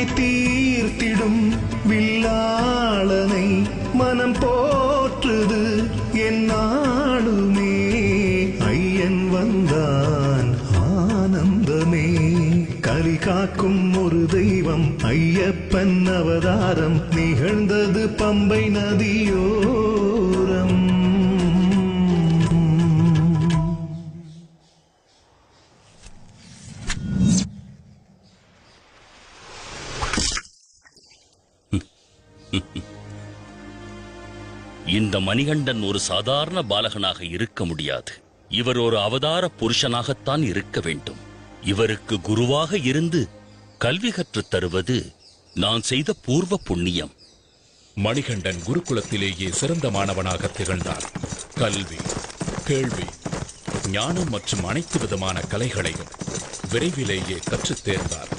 வினை தீர்த்திடும் வில்லாளனை மனம் போற்றுது என்னாலுமே. ஐயன் வந்தான் ஆனந்தமே. கலி காக்கும் ஒரு தெய்வம் ஐயப்பன் அவதாரம் நிகழ்ந்தது பம்பை நதியோரம். இந்த மணிகண்டன் ஒரு சாதாரண பாலகனாக இருக்க முடியாது. இவர் ஒரு அவதார புருஷனாகத்தான் இருக்க வேண்டும். இவருக்கு குருவாக இருந்து கல்வி கற்றுத் தருவது நான் செய்த பூர்வ புண்ணியம். மணிகண்டன் குருகுலத்திலேயே சிறந்த மாணவனாக திகழ்ந்தார். கல்வி, கேள்வி, ஞானம் மற்றும் அனைத்து விதமான கலைகளையும் விரைவிலேயே கற்றுத் தேர்ந்தார்.